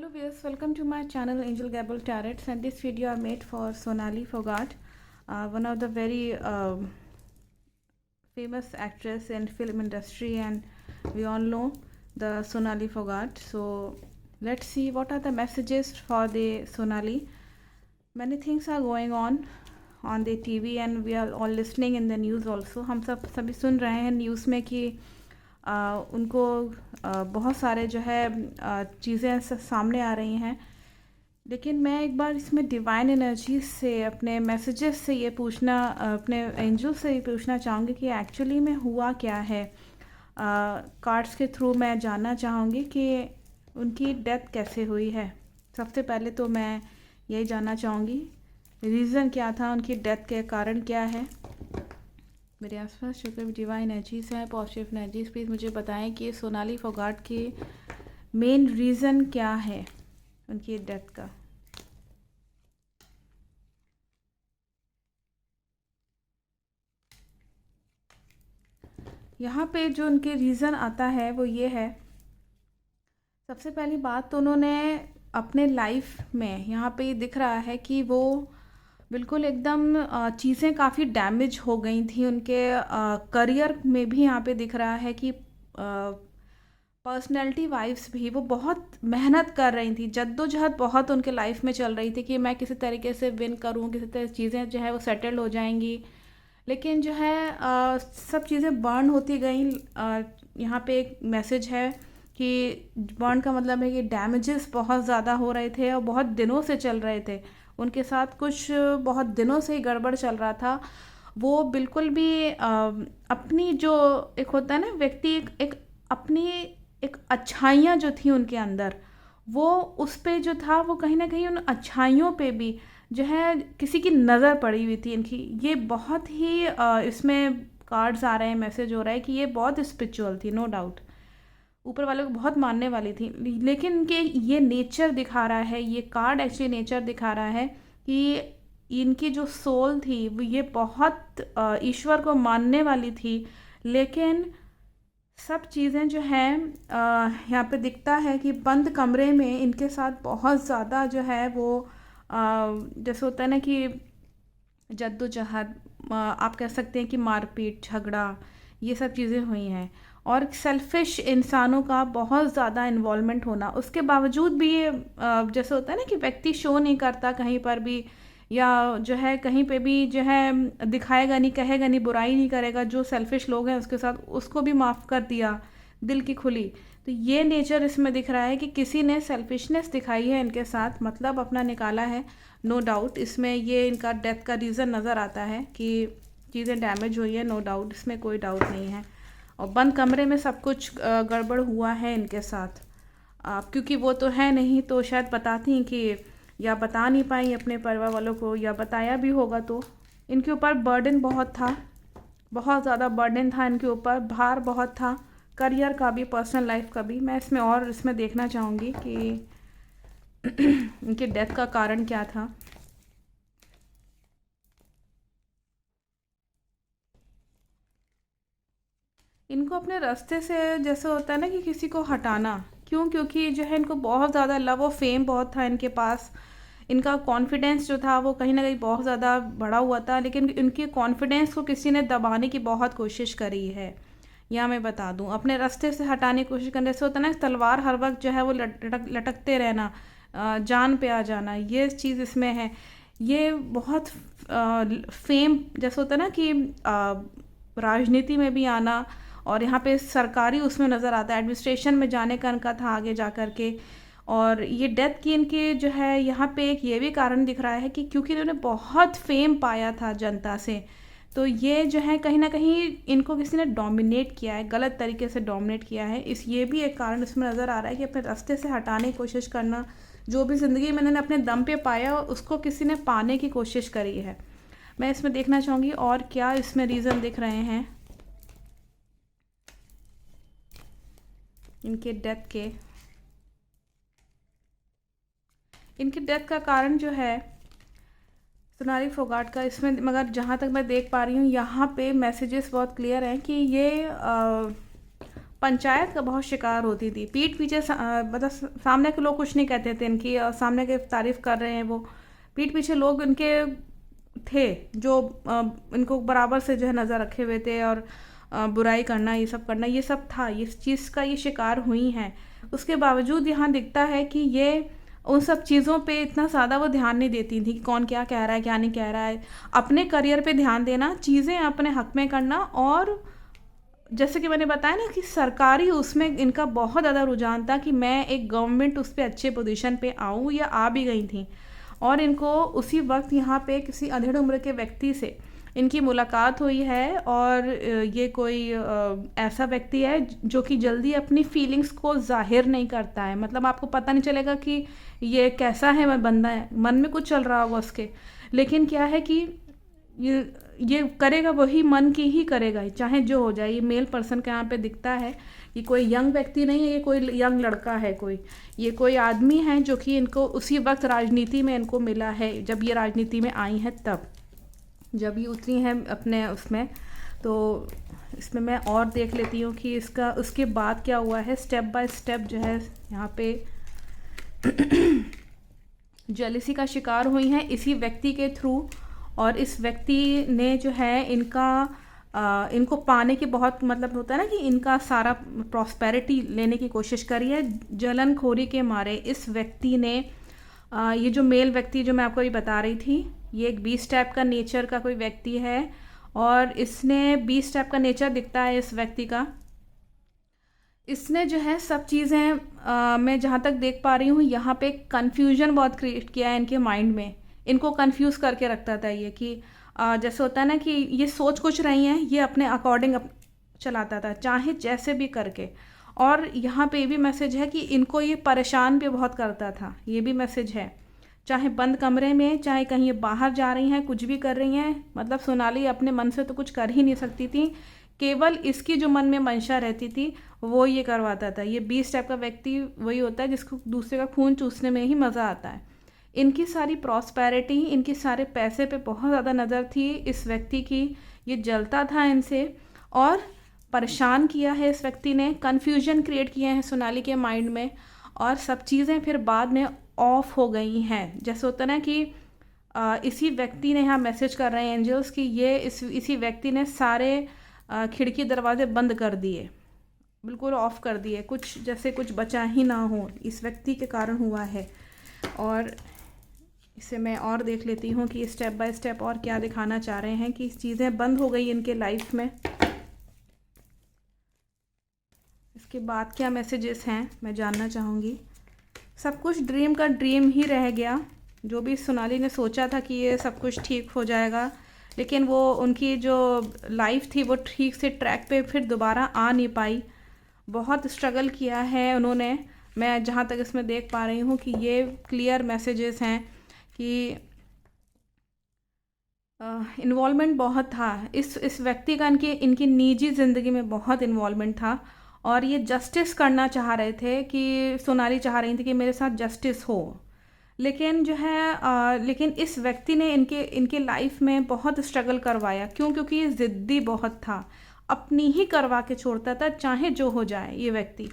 Hello viewers, welcome to my channel Angel Gabble Tarots, and this video I made for Sonali Fogart, one of the very famous actress in film industry, and we all know the Sonali Fogart. So let's see what are the messages for the Sonali. Many things are going on the TV and we are all listening in the news also. हम सभी सुन रहे हैं news में कि उनको बहुत सारे जो है चीज़ें सामने आ रही हैं, लेकिन मैं एक बार इसमें डिवाइन एनर्जी से अपने मैसेजेस से ये पूछना, अपने एंजल से ये पूछना चाहूँगी कि एक्चुअली में हुआ क्या है। कार्ड्स के थ्रू मैं जानना चाहूँगी कि उनकी डेथ कैसे हुई है। सबसे पहले तो मैं यही जानना चाहूँगी रीज़न क्या था, उनकी डेथ के कारण क्या है। मेरे आसपास जो भी डिवाइन एनर्जीज हैं, पॉजिटिव एनर्जीज, प्लीज़ मुझे बताएं कि सोनाली फोगाट की मेन रीज़न क्या है उनकी डेथ का। यहाँ पे जो उनके रीज़न आता है वो ये है, सबसे पहली बात तो उन्होंने अपने लाइफ में यहाँ पे दिख रहा है कि वो बिल्कुल एकदम चीज़ें काफ़ी डैमेज हो गई थी उनके करियर में भी। यहाँ पे दिख रहा है कि पर्सनैलिटी वाइज भी वो बहुत मेहनत कर रही थी, जद्दोजहद बहुत उनके लाइफ में चल रही थी कि मैं किसी तरीके से विन करूँ, किसी तरह चीज़ें जो है वो सेटल हो जाएंगी। लेकिन जो है सब चीज़ें बर्न होती गई। यहाँ पे एक मैसेज है कि बर्न का मतलब है कि डैमेजेस बहुत ज़्यादा हो रहे थे और बहुत दिनों से चल रहे थे उनके साथ, कुछ बहुत दिनों से ही गड़बड़ चल रहा था। वो बिल्कुल भी अपनी जो एक होता है ना व्यक्ति, एक अपनी एक अच्छाइयाँ जो थी उनके अंदर, वो उस पे जो था वो कहीं ना कहीं उन अच्छाइयों पे भी जो है किसी की नज़र पड़ी हुई थी इनकी। ये बहुत ही इसमें कार्ड्स आ रहे हैं, मैसेज हो रहा है कि ये बहुत स्पिरिचुअल थी, नो डाउट ऊपर वाले को बहुत मानने वाली थी। लेकिन इनके ये नेचर दिखा रहा है, ये कार्ड एक्चुअली नेचर दिखा रहा है कि इनकी जो सोल थी वो ये बहुत ईश्वर को मानने वाली थी। लेकिन सब चीज़ें जो हैं यहाँ पे दिखता है कि बंद कमरे में इनके साथ बहुत ज़्यादा जो है वो जैसे होता है ना कि जद्दोजहद, आप कह सकते हैं कि मारपीट, झगड़ा, ये सब चीज़ें हुई हैं। और सेल्फिश इंसानों का बहुत ज़्यादा इन्वॉल्वमेंट होना, उसके बावजूद भी ये जैसे होता है ना कि व्यक्ति शो नहीं करता कहीं पर भी, या जो है कहीं पे भी जो है दिखाएगा नहीं, कहेगा नहीं, बुराई नहीं करेगा। जो सेल्फिश लोग हैं उसके साथ उसको भी माफ़ कर दिया, दिल की खुली। तो ये नेचर इसमें दिख रहा है कि किसी ने सेल्फिशनेस दिखाई है इनके साथ, मतलब अपना निकाला है। नो डाउट इसमें ये इनका डेथ का रीज़न नज़र आता है कि चीज़ें डैमेज हुई है, नो डाउट, इसमें कोई डाउट नहीं है। और बंद कमरे में सब कुछ गड़बड़ हुआ है इनके साथ। क्योंकि वो तो है नहीं, तो शायद बताती कि या बता नहीं पाई अपने परिवार वालों को, या बताया भी होगा तो इनके ऊपर बर्डन बहुत था, बहुत ज़्यादा बर्डन था इनके ऊपर, भार बहुत था, करियर का भी, पर्सनल लाइफ का भी। मैं इसमें और इसमें देखना चाहूँगी कि इनकी डेथ का कारण क्या था। इनको अपने रास्ते से जैसे होता है ना कि किसी को हटाना, क्यों? क्योंकि जो है इनको बहुत ज़्यादा लव और फेम बहुत था इनके पास। इनका कॉन्फिडेंस जो था वो कहीं ना कहीं बहुत ज़्यादा बढ़ा हुआ था, लेकिन इनके कॉन्फिडेंस को किसी ने दबाने की बहुत कोशिश करी है। या मैं बता दूं, अपने रास्ते से हटाने की कोशिश करने से होता है ना तलवार हर वक्त जो है वो लटकते रहना, जान पे आ जाना, ये चीज़ इसमें है। ये बहुत फेम जैसे होता है ना कि राजनीति में भी आना, और यहाँ पे सरकारी उसमें नज़र आता है, एडमिनिस्ट्रेशन में जाने का इनका था आगे जा कर के। और ये डेथ की इनकी जो है यहाँ पे एक ये भी कारण दिख रहा है कि क्योंकि इन्होंने बहुत फेम पाया था जनता से, तो ये जो है कहीं ना कहीं इनको किसी ने डोमिनेट किया है, गलत तरीके से डोमिनेट किया है। ये भी एक कारण इसमें नज़र आ रहा है कि अपने रास्ते से हटाने की कोशिश करना, जो भी ज़िंदगी में इन्होंने अपने दम पे पाया उसको किसी ने पाने की कोशिश करी है। मैं इसमें देखना चाहूँगी और क्या इसमें रीज़न दिख रहे हैं इनके डेथ के। इनकी डेथ का कारण जो है सोनाली फोगाट का, इसमें मगर जहाँ तक मैं देख पा रही हूँ यहाँ पे मैसेजेस बहुत क्लियर हैं कि ये पंचायत का बहुत शिकार होती थी। पीठ पीछे मतलब सामने के लोग कुछ नहीं कहते थे इनकी, और सामने के तारीफ़ कर रहे हैं वो, पीठ पीछे लोग इनके थे जो इनको बराबर से जो है नज़र रखे हुए थे, और बुराई करना, ये सब करना, ये सब था, ये इस चीज़ का ये शिकार हुई हैं। उसके बावजूद यहाँ दिखता है कि ये उन सब चीज़ों पे इतना ज़्यादा वो ध्यान नहीं देती थी कि कौन क्या कह रहा है, क्या नहीं कह रहा है। अपने करियर पे ध्यान देना, चीज़ें अपने हक में करना, और जैसे कि मैंने बताया ना कि सरकारी उसमें इनका बहुत ज़्यादा रुझान था कि मैं एक गवर्नमेंट उस पे अच्छे पोजीशन पे आऊँ, या आ भी गई थी। और इनको उसी वक्त यहाँ पे किसी अधेड़ उम्र के व्यक्ति से इनकी मुलाकात हुई है, और ये कोई ऐसा व्यक्ति है जो कि जल्दी अपनी फीलिंग्स को ज़ाहिर नहीं करता है। मतलब आपको पता नहीं चलेगा कि ये कैसा है, वह बंदा है, मन में कुछ चल रहा होगा उसके, लेकिन क्या है कि ये करेगा वही मन की ही करेगा, चाहे जो हो जाए। ये मेल पर्सन के यहाँ पे दिखता है, ये कोई यंग व्यक्ति नहीं है, ये कोई यंग लड़का है, ये कोई आदमी है जो कि इनको उसी वक्त राजनीति में इनको मिला है, जब ये राजनीति में आई हैं, तब जब ये उतरी हैं अपने उसमें। तो इसमें मैं और देख लेती हूँ कि इसका उसके बाद क्या हुआ है, स्टेप बाय स्टेप जो है यहाँ पे जेलिसी का शिकार हुई हैं इसी व्यक्ति के थ्रू। और इस व्यक्ति ने जो है इनको पाने की बहुत, मतलब होता है ना कि इनका सारा प्रॉस्पेरिटी लेने की कोशिश करी है। जलनखोरी के मारे इस व्यक्ति ने ये जो मेल व्यक्ति जो मैं आपको अभी बता रही थी, ये एक 20 टाइप का नेचर का कोई व्यक्ति है, और इसने 20 टाइप का नेचर दिखता है इस व्यक्ति का। इसने जो है सब चीज़ें मैं जहाँ तक देख पा रही हूँ यहाँ पे कन्फ्यूजन बहुत क्रिएट किया है इनके माइंड में। इनको कंफ्यूज करके रखता था ये कि जैसे होता है ना कि ये सोच कुछ रही हैं, ये अपने अकॉर्डिंग चलाता था, चाहे जैसे भी करके। और यहाँ पे भी मैसेज है कि इनको ये परेशान भी बहुत करता था, ये भी मैसेज है। चाहे बंद कमरे में, चाहे कहीं ये बाहर जा रही हैं, कुछ भी कर रही हैं, मतलब सोनाली अपने मन से तो कुछ कर ही नहीं सकती थी, केवल इसकी जो मन में मंशा रहती थी वो ये करवाता था। ये 20 टाइप का व्यक्ति वही होता है जिसको दूसरे का खून चूसने में ही मज़ा आता है। इनकी सारी प्रॉस्पेरिटी, इनके सारे पैसे पे बहुत ज़्यादा नज़र थी इस व्यक्ति की। ये जलता था इनसे और परेशान किया है इस व्यक्ति ने, कन्फ्यूजन क्रिएट किए हैं सोनाली के माइंड में, और सब चीज़ें फिर बाद में ऑफ हो गई हैं। जैसे होता ना कि इसी व्यक्ति ने यहाँ मैसेज कर रहे हैं एंजल्स कि ये इसी व्यक्ति ने सारे खिड़की दरवाजे बंद कर दिए, बिल्कुल ऑफ कर दिए, कुछ जैसे कुछ बचा ही ना हो, इस व्यक्ति के कारण हुआ है। और इसे मैं और देख लेती हूँ कि स्टेप बाय स्टेप और क्या दिखाना चाह रहे हैं कि चीज़ें बंद हो गई इनके लाइफ में। इसके बाद क्या मैसेजेस हैं मैं जानना चाहूँगी। सब कुछ ड्रीम का ड्रीम ही रह गया। जो भी सोनाली ने सोचा था कि ये सब कुछ ठीक हो जाएगा, लेकिन वो उनकी जो लाइफ थी वो ठीक से ट्रैक पे फिर दोबारा आ नहीं पाई। बहुत स्ट्रगल किया है उन्होंने। मैं जहाँ तक इसमें देख पा रही हूँ कि ये क्लियर मैसेजेस हैं कि इन्वॉल्वमेंट बहुत था इस व्यक्ति का, इनकी निजी ज़िंदगी में बहुत इन्वॉल्वमेंट था। और ये जस्टिस करना चाह रहे थे कि सोनाली चाह रही थी कि मेरे साथ जस्टिस हो, लेकिन जो है लेकिन इस व्यक्ति ने इनके लाइफ में बहुत स्ट्रगल करवाया। क्यों? क्योंकि ये ज़िद्दी बहुत था, अपनी ही करवा के छोड़ता था चाहे जो हो जाए। ये व्यक्ति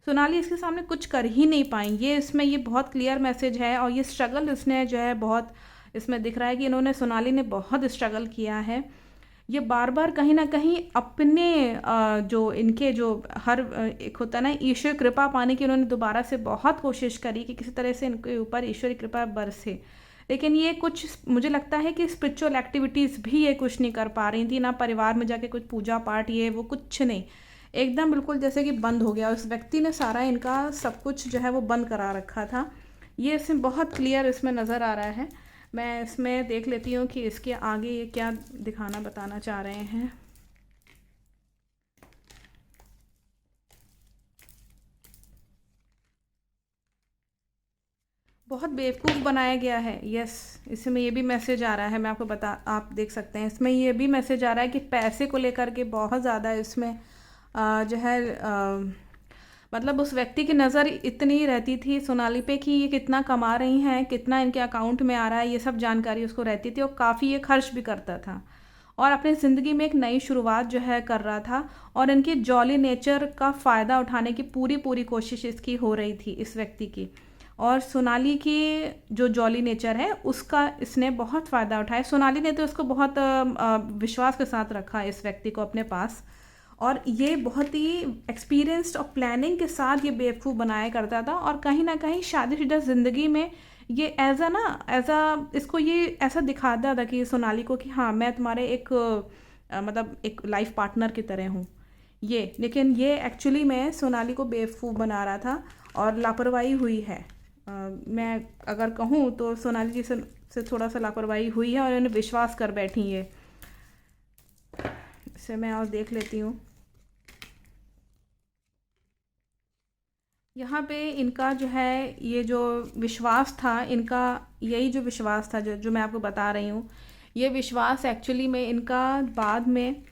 सोनाली इसके सामने कुछ कर ही नहीं पाई। ये बहुत क्लियर मैसेज है। और ये स्ट्रगल इसने जो है बहुत इसमें दिख रहा है कि इन्होंने सोनाली ने बहुत स्ट्रगल किया है। ये बार बार कहीं ना कहीं अपने जो इनके जो हर एक होता है ना ईश्वर कृपा पाने की, उन्होंने दोबारा से बहुत कोशिश करी कि किसी तरह से इनके ऊपर ईश्वरी कृपा बरसे, लेकिन ये कुछ मुझे लगता है कि स्पिरिचुअल एक्टिविटीज़ भी ये कुछ नहीं कर पा रही थी, ना परिवार में जाके कुछ पूजा पाठ ये वो कुछ नहीं, एकदम बिल्कुल जैसे कि बंद हो गया। उस व्यक्ति ने सारा इनका सब कुछ जो है वो बंद करा रखा था। ये इसमें बहुत क्लियर इसमें नज़र आ रहा है। मैं इसमें देख लेती हूँ कि इसके आगे ये क्या दिखाना बताना चाह रहे हैं। बहुत बेवकूफ़ बनाया गया है। यस, इसमें ये भी मैसेज आ रहा है, मैं आपको आप देख सकते हैं इसमें ये भी मैसेज आ रहा है कि पैसे को लेकर के बहुत ज़्यादा इसमें जो है मतलब उस व्यक्ति की नज़र इतनी रहती थी सोनाली पे कि ये कितना कमा रही हैं, कितना इनके अकाउंट में आ रहा है, ये सब जानकारी उसको रहती थी, और काफ़ी ये खर्च भी करता था। और अपनी ज़िंदगी में एक नई शुरुआत जो है कर रहा था, और इनकी जॉली नेचर का फ़ायदा उठाने की पूरी पूरी कोशिश इसकी हो रही थी, इस व्यक्ति की। और सोनाली की जो जॉली नेचर है उसका इसने बहुत फ़ायदा उठाया। सोनाली ने तो इसको बहुत विश्वास के साथ रखा इस व्यक्ति को अपने पास, और ये बहुत ही एक्सपीरियंस्ड और प्लानिंग के साथ ये बेवकूफ़ बनाया करता था। और कहीं ना कहीं शादीशुदा ज़िंदगी में ये एज अ इसको ये ऐसा दिखाता था कि सोनाली को कि हाँ मैं तुम्हारे एक मतलब एक लाइफ पार्टनर की तरह हूँ ये। लेकिन ये एक्चुअली में सोनाली को बेवकूफ़ बना रहा था, और लापरवाही हुई है। मैं अगर कहूँ तो सोनाली जी से थोड़ा सा लापरवाही हुई है, और इन्हें विश्वास कर बैठी है। इसे मैं और देख लेती हूँ। यहाँ पे इनका जो है ये जो विश्वास था इनका, यही जो विश्वास था जो मैं आपको बता रही हूँ, ये विश्वास एक्चुअली में इनका बाद में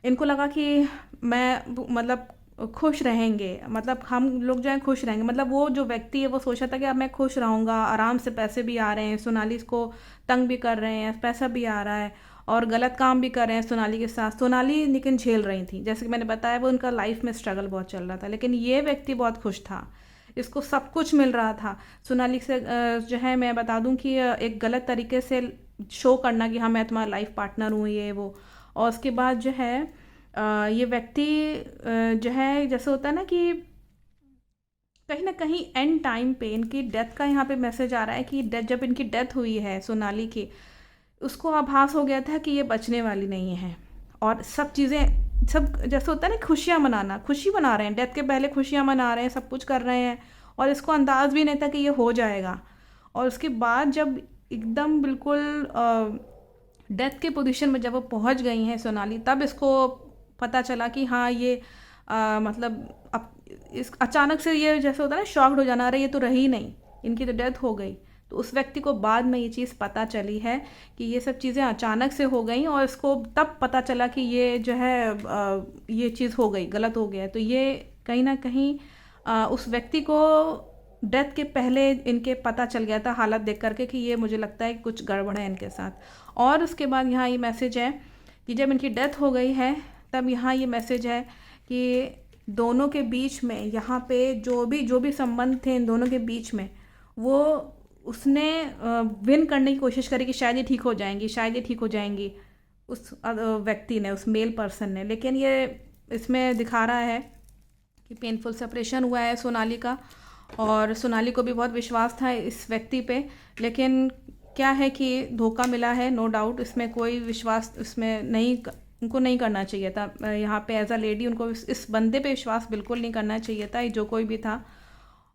इनको लगा कि मैं मतलब खुश रहेंगे, मतलब हम लोग जो है खुश रहेंगे, मतलब वो जो व्यक्ति है वो सोचा था कि अब मैं खुश रहूँगा, आराम से पैसे भी आ रहे हैं, सोनाली इसको तंग भी कर रहे हैं, पैसा भी आ रहा है, और गलत काम भी कर रहे हैं सोनाली के साथ। सोनाली लेकिन झेल रही थी, जैसे कि मैंने बताया वो उनका लाइफ में स्ट्रगल बहुत चल रहा था, लेकिन ये व्यक्ति बहुत खुश था, इसको सब कुछ मिल रहा था। सोनाली से जो है मैं बता दूं कि एक गलत तरीके से शो करना कि हाँ मैं तुम्हारा लाइफ पार्टनर हूँ ये वो, और उसके बाद जो है ये व्यक्ति जो है जैसे होता है ना कि कहीं ना कहीं एंड टाइम पे इनकी डेथ का यहाँ पे मैसेज आ रहा है कि जब इनकी डेथ हुई है सोनाली की, उसको आभास हो गया था कि ये बचने वाली नहीं है। और सब चीज़ें सब जैसे होता है ना खुशियाँ मनाना, खुशी मना रहे हैं, डेथ के पहले खुशियाँ मना रहे हैं, सब कुछ कर रहे हैं, और इसको अंदाज भी नहीं था कि ये हो जाएगा। और उसके बाद जब एकदम बिल्कुल डेथ के पोजीशन में जब वो पहुंच गई हैं सोनाली, तब इसको पता चला कि हाँ ये मतलब अब इस अचानक से ये जैसे होता है ना शॉक्ड हो जाना, अरे ये तो रही नहीं, इनकी तो डेथ हो गई। तो उस व्यक्ति को बाद में ये चीज़ पता चली है कि ये सब चीज़ें अचानक से हो गई, और इसको तब पता चला कि ये जो है ये चीज़ हो गई, गलत हो गया है। तो ये कहीं ना कहीं उस व्यक्ति को डेथ के पहले इनके पता चल गया था हालत देख करके कि ये मुझे लगता है कि कुछ गड़बड़ है इनके साथ। और उसके बाद यहाँ ये मैसेज है कि जब इनकी डेथ हो गई है तब यहाँ ये मैसेज है कि दोनों के बीच में यहाँ पे जो भी संबंध थे इन दोनों के बीच में, वो उसने विन करने की कोशिश करी कि शायद ये ठीक हो जाएंगी, शायद ये ठीक हो जाएंगी, उस व्यक्ति ने, उस मेल पर्सन ने। लेकिन ये इसमें दिखा रहा है कि पेनफुल सेपरेशन हुआ है सोनाली का, और सोनाली को भी बहुत विश्वास था इस व्यक्ति पे, लेकिन क्या है कि धोखा मिला है, नो डाउट। इसमें कोई विश्वास इसमें नहीं, उनको नहीं करना चाहिए था यहाँ पे एज अ लेडी, उनको इस बंदे पे विश्वास बिल्कुल नहीं करना चाहिए था, जो कोई भी था।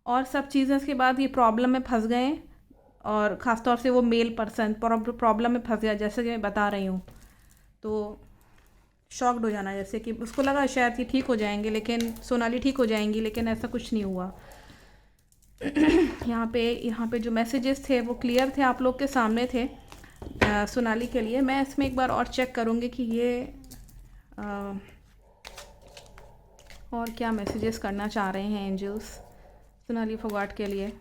और सब चीज़ें के बाद ये प्रॉब्लम में फंस गए, और ख़ासतौर से वो मेल पर्सन प्रॉब्लम में फंस गया, जैसे कि मैं बता रही हूँ। तो शॉक्ड हो जाना, जैसे कि उसको लगा शायद ये ठीक हो जाएंगे, लेकिन सोनाली ठीक हो जाएंगी, लेकिन ऐसा कुछ नहीं हुआ। यहाँ पे जो मैसेजेस थे वो क्लियर थे, आप लोग के सामने थे सोनाली के लिए। मैं इसमें एक बार और चेक करूँगी कि ये और क्या मैसेजेस करना चाह रहे हैं एंजल्स सोनाली फोगाट के लिए।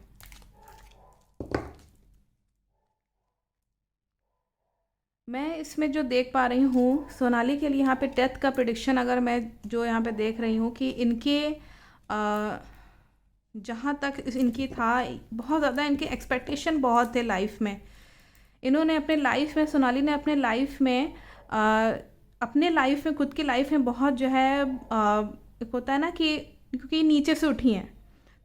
मैं इसमें जो देख पा रही हूँ सोनाली के लिए यहाँ पे डेथ का प्रिडिक्शन, अगर मैं जो यहाँ पे देख रही हूँ कि इनके जहाँ तक इनकी था, बहुत ज़्यादा इनके एक्सपेक्टेशन बहुत थे लाइफ में। इन्होंने अपने लाइफ में, सोनाली ने अपने लाइफ में अपने लाइफ में, खुद की लाइफ में बहुत जो है एक होता है ना कि क्योंकि नीचे से उठी हैं,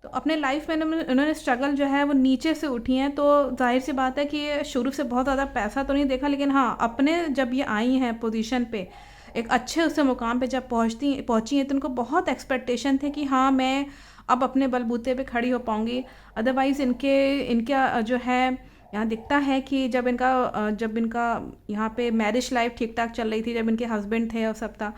तो अपने लाइफ में इन्होंने स्ट्रगल जो है वो नीचे से उठी हैं। तो जाहिर सी बात है कि शुरू से बहुत ज़्यादा पैसा तो नहीं देखा, लेकिन हाँ अपने जब ये आई हैं पोजीशन पे, एक अच्छे उससे मुकाम पे जब पहुँची हैं, तो उनको बहुत एक्सपेक्टेशन थे कि हाँ मैं अब अपने बलबूते पे खड़ी हो पाऊँगी। अदरवाइज़ इनका जो है यहाँ दिखता है कि जब इनका यहाँ पे मैरिज लाइफ ठीक ठाक चल रही थी, जब इनके हस्बैंड थे और सब था,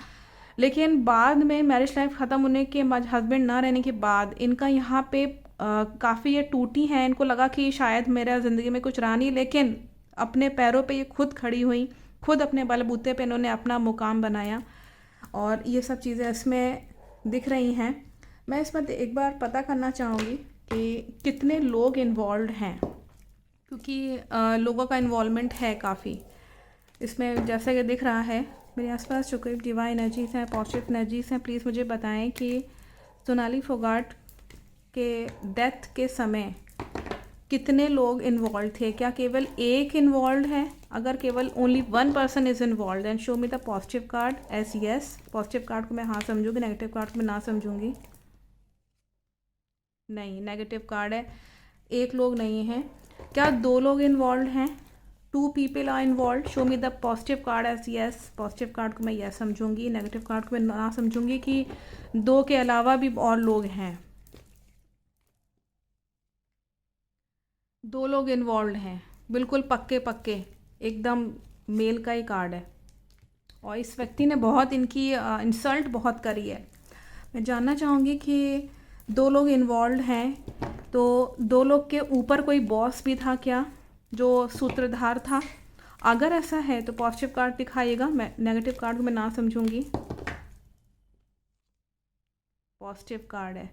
लेकिन बाद में मैरिज लाइफ ख़त्म होने के बाद, हस्बैंड ना रहने के बाद, इनका यहाँ पे काफ़ी ये टूटी हैं। इनको लगा कि शायद मेरा ज़िंदगी में कुछ रहा नहीं, लेकिन अपने पैरों पे ये खुद खड़ी हुई, खुद अपने बलबूते पे इन्होंने अपना मुकाम बनाया, और ये सब चीज़ें इसमें दिख रही हैं। मैं इसमें एक बार पता करना चाहूँगी कि कितने लोग इन्वॉल्व हैं, क्योंकि लोगों का इन्वॉल्वमेंट है काफ़ी। इसमें जैसा कि दिख रहा है, मेरे आसपास जो कोई डिवाइन एनर्जीज हैं, पॉजिटिव एनर्जीज हैं, प्लीज़ मुझे बताएं कि सोनाली फोगाट के डेथ के समय कितने लोग इन्वॉल्व थे। क्या केवल एक इन्वॉल्व है? अगर केवल only one person is involve then show me the positive card as yes. Positive card को मैं हाँ समझूंगी, नेगेटिव कार्ड को मैं ना समझूंगी। नहीं, नेगेटिव कार्ड है, एक लोग नहीं हैं। क्या दो लोग इन्वॉल्व हैं? Two people are involve. Show me the positive card as yes. Positive card को मैं यस समझूंगी, नेगेटिव कार्ड को मैं ना समझूंगी कि दो के अलावा भी और लोग हैं। दो लोग इन्वॉल्व हैं, बिल्कुल पक्के पक्के, एकदम मेल का ही कार्ड है। और इस व्यक्ति ने बहुत इनकी इंसल्ट बहुत करी है। मैं जानना चाहूँगी कि दो लोग इन्वॉल्व हैं, तो दो लोग के ऊपर कोई बॉस भी था क्या, जो सूत्रधार था? अगर ऐसा है तो पॉजिटिव कार्ड दिखाइएगा। मैं नेगेटिव कार्ड को मैं ना समझूंगी। पॉजिटिव कार्ड है,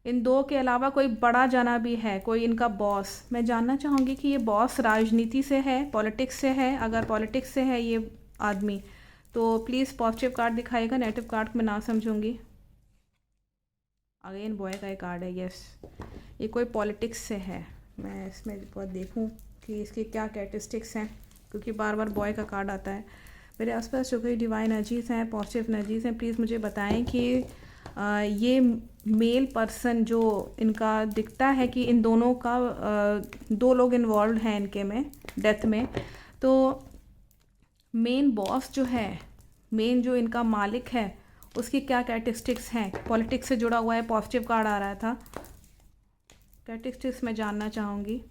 इन दो के अलावा कोई बड़ा जना भी है, कोई इनका बॉस। मैं जानना चाहूँगी कि ये बॉस राजनीति से है, पॉलिटिक्स से है? अगर पॉलिटिक्स से है ये आदमी तो प्लीज़ पॉजिटिव कार्ड दिखाएगा। नेगेटिव कार्ड को मैं ना समझूंगी। अगेन बॉय का एक कार्ड है, यस, ये कोई पॉलिटिक्स से है। मैं इसमें बहुत देखूं कि इसके क्या कैरेक्टरिस्टिक्स हैं, क्योंकि बार बार बॉय का कार्ड आता है। मेरे आसपास जो कोई डिवाइन एनर्जीज़ हैं, पॉजिटिव एनर्जीज़ हैं, प्लीज़ मुझे बताएं कि ये मेल पर्सन जो इनका दिखता है कि इन दोनों का दो लोग इन्वॉल्व हैं इनके में डेथ में, तो मेन बॉस जो है, मेन जो इनका मालिक है, उसकी क्या कैरेक्टरिस्टिक्स हैं? पॉलिटिक्स से जुड़ा हुआ है, पॉजिटिव कार्ड आ रहा था, कैरेक्टरिस्टिक्स मैं जानना चाहूँगी।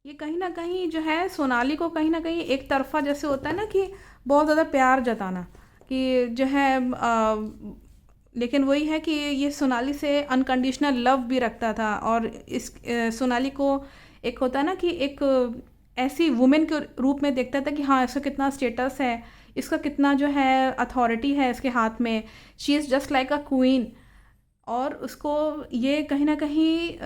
ये कहीं ना कहीं जो है सोनाली को कहीं ना कहीं एक तरफा जैसे होता है ना कि बहुत ज़्यादा प्यार जताना कि जो है लेकिन वही है कि ये सोनाली से अनकंडीशनल लव भी रखता था। और इस सोनाली को एक होता है ना कि एक ऐसी वुमेन के रूप में देखता था कि हाँ इसका कितना स्टेटस है, इसका कितना जो है अथॉरिटी है इसके हाथ में, she is just like a queen. और उसको ये कहीं ना कहीं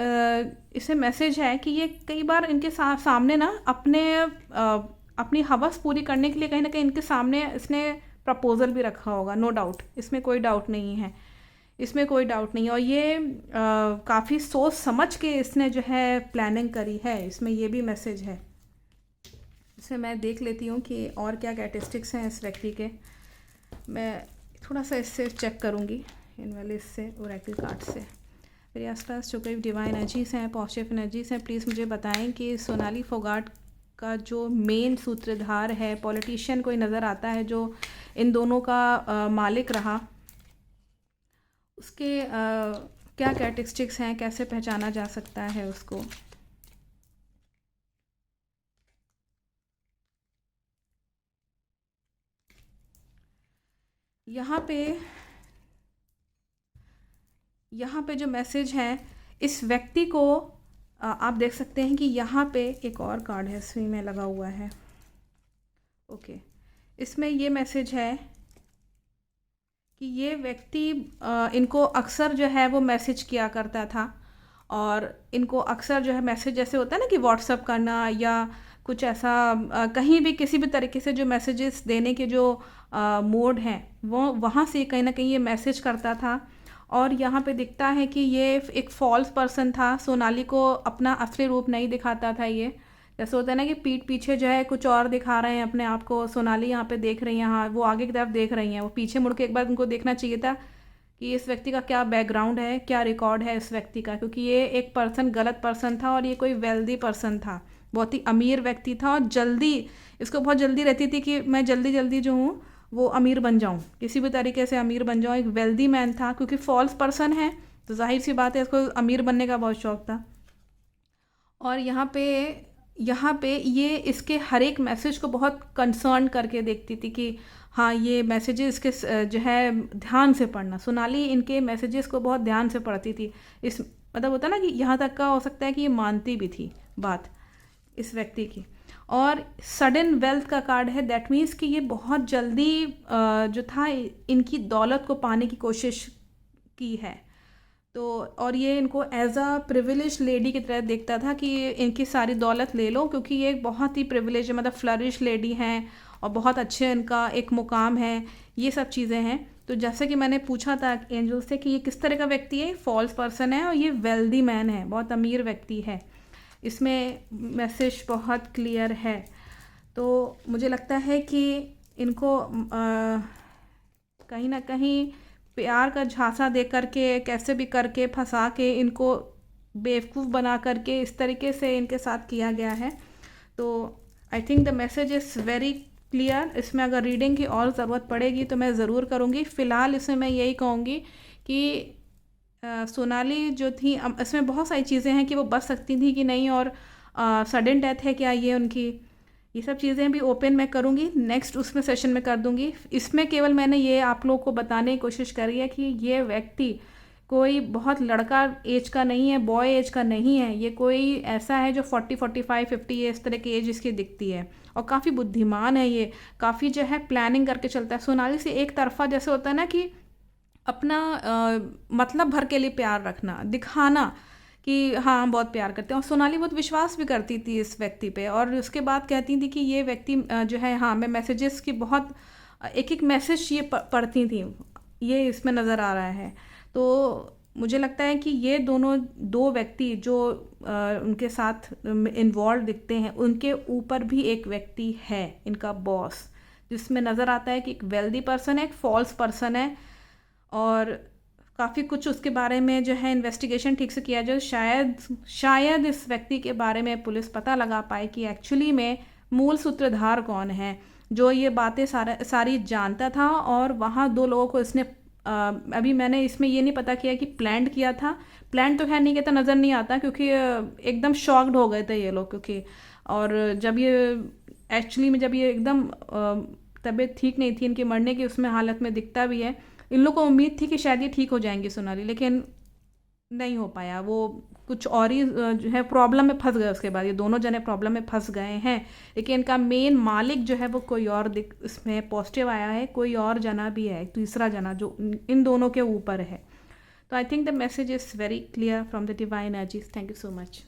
इसे मैसेज है कि ये कई बार इनके सामने ना अपनी हवस पूरी करने के लिए कहीं ना कहीं इनके सामने इसने प्रपोजल भी रखा होगा, नो डाउट, इसमें कोई डाउट नहीं है, इसमें कोई डाउट नहीं है। और ये काफ़ी सोच समझ के इसने जो है प्लानिंग करी है, इसमें ये भी मैसेज है। इसे मैं देख लेती हूँ कि और क्या कैरेक्टरिस्टिक्स हैं इस व्यक्ति के। मैं थोड़ा सा इससे चेक करूँगी, इन वाले इससे ओरेकल कार्ड से। मेरे आसपास जो कोई डिवाइन एनर्जीज़ हैं, पॉजिटिव एनर्जीज़ हैं, प्लीज़ मुझे बताएं कि सोनाली फोगाट का जो मेन सूत्रधार है, पॉलिटिशियन कोई नज़र आता है जो इन दोनों का मालिक रहा, उसके क्या कैरेक्टरिस्टिक्स हैं, कैसे पहचाना जा सकता है उसको? यहाँ पे जो मैसेज है इस व्यक्ति को आप देख सकते हैं कि यहाँ पे एक और कार्ड है इसमें में लगा हुआ है। ओके, इसमें ये मैसेज है कि ये व्यक्ति इनको अक्सर जो है वो मैसेज किया करता था, और इनको अक्सर जो है मैसेज जैसे होता है ना कि व्हाट्सअप करना या कुछ ऐसा कहीं भी किसी भी तरीके से जो मैसेजेस देने के जो मोड हैं वो वहाँ से कहीं ना कहीं ये मैसेज करता था। और यहाँ पे दिखता है कि ये एक फॉल्स पर्सन था, सोनाली को अपना असली रूप नहीं दिखाता था। ये जैसे होता है ना कि पीठ पीछे जो है कुछ और दिखा रहे हैं अपने आप को, सोनाली यहाँ पे देख रही हैं, हाँ वो आगे की तरफ देख रही हैं, वो पीछे मुड़ के एक बार उनको देखना चाहिए था कि इस व्यक्ति का क्या बैकग्राउंड है, क्या रिकॉर्ड है इस व्यक्ति का, क्योंकि ये एक पर्सन गलत पर्सन था और ये कोई वेल्दी पर्सन था, बहुत ही अमीर व्यक्ति था। और जल्दी इसको बहुत जल्दी रहती थी कि मैं जल्दी जल्दी जो हूँ वो अमीर बन जाऊँ, किसी भी तरीके से अमीर बन जाऊँ। एक वेल्दी मैन था, क्योंकि फॉल्स पर्सन है तो जाहिर सी बात है इसको अमीर बनने का बहुत शौक था। और यहाँ पे ये इसके हर एक मैसेज को बहुत कंसर्न करके देखती थी कि हाँ ये मैसेजेस के जो है ध्यान से पढ़ना। सोनाली इनके मैसेजेस को बहुत ध्यान से पढ़ती थी। इस मतलब होता ना कि यहाँ तक का हो सकता है कि ये मानती भी थी बात इस व्यक्ति की। और सडन वेल्थ का कार्ड है, दैट मीन्स कि ये बहुत जल्दी जो था इनकी दौलत को पाने की कोशिश की है। तो और ये इनको एज अ प्रिविलेज लेडी की तरह देखता था कि इनकी सारी दौलत ले लो, क्योंकि ये एक बहुत ही प्रिविलेज मतलब फ्लरिश लेडी हैं और बहुत अच्छे इनका एक मुकाम है, ये सब चीज़ें हैं। तो जैसे कि मैंने पूछा था एंजल से कि ये किस तरह का व्यक्ति है, फॉल्स पर्सन है और ये वेल्दी मैन है, बहुत अमीर व्यक्ति है। इसमें मैसेज बहुत क्लियर है। तो मुझे लगता है कि इनको कहीं ना कहीं प्यार का झांसा दे करके कैसे भी करके फंसा के इनको बेवकूफ़ बना करके इस तरीके से इनके साथ किया गया है। तो I think the message is very clear. इसमें अगर रीडिंग की और ज़रूरत पड़ेगी तो मैं ज़रूर करूँगी। फ़िलहाल इसमें मैं यही कहूँगी कि सोनाली जो थी, इसमें बहुत सारी चीज़ें हैं कि वो बच सकती थी कि नहीं, और सडन डेथ है क्या ये उनकी, ये सब चीज़ें भी ओपन मैं करूँगी नेक्स्ट उसमें सेशन में कर दूँगी। इसमें केवल मैंने ये आप लोग को बताने की कोशिश करी है कि ये व्यक्ति कोई बहुत लड़का एज का नहीं है, बॉय एज का नहीं है, ये कोई ऐसा है जो 40, 45, 50 इस तरह की एज इसकी दिखती है, और काफ़ी बुद्धिमान है ये, काफ़ी जो है प्लानिंग करके चलता है। सोनाली से एक तरफा जैसे होता है ना कि अपना मतलब भर के लिए प्यार रखना, दिखाना कि हाँ हम बहुत प्यार करते हैं, और सोनाली बहुत विश्वास भी करती थी इस व्यक्ति पे, और उसके बाद कहती थी कि ये व्यक्ति जो है, हाँ मैं मैसेजेस की बहुत एक एक मैसेज ये पढ़ती थी, ये इसमें नज़र आ रहा है। तो मुझे लगता है कि ये दोनों दो व्यक्ति जो उनके साथ इन्वॉल्व दिखते हैं, उनके ऊपर भी एक व्यक्ति है इनका बॉस, जिसमें नज़र आता है कि एक वेल्दी पर्सन है, एक फॉल्स पर्सन है, और काफ़ी कुछ उसके बारे में जो है इन्वेस्टिगेशन ठीक से किया जाए, शायद इस व्यक्ति के बारे में पुलिस पता लगा पाए कि एक्चुअली में मूल सूत्रधार कौन है, जो ये बातें सारी जानता था, और वहाँ दो लोगों को इसने अभी मैंने इसमें ये नहीं पता किया कि प्लान किया था, प्लान तो खैर नहीं किया था, नज़र नहीं आता, क्योंकि एकदम शॉक्ड हो गए थे ये लोग, क्योंकि और जब ये एक्चुअली में जब ये एकदम तबीयत ठीक नहीं थी इनके मरने की उसमें हालत में दिखता भी है, इन लोगों को उम्मीद थी कि शायद ये ठीक हो जाएंगी सोनाली, लेकिन नहीं हो पाया, वो कुछ और ही जो है प्रॉब्लम में फंस गए। उसके बाद ये दोनों जने प्रॉब्लम में फंस गए हैं, लेकिन इनका मेन मालिक जो है वो कोई और इसमें पॉजिटिव आया है, कोई और जना भी है, तीसरा जना जो इन दोनों के ऊपर है। तो I think the message is very clear from the divine energies. Thank you so much.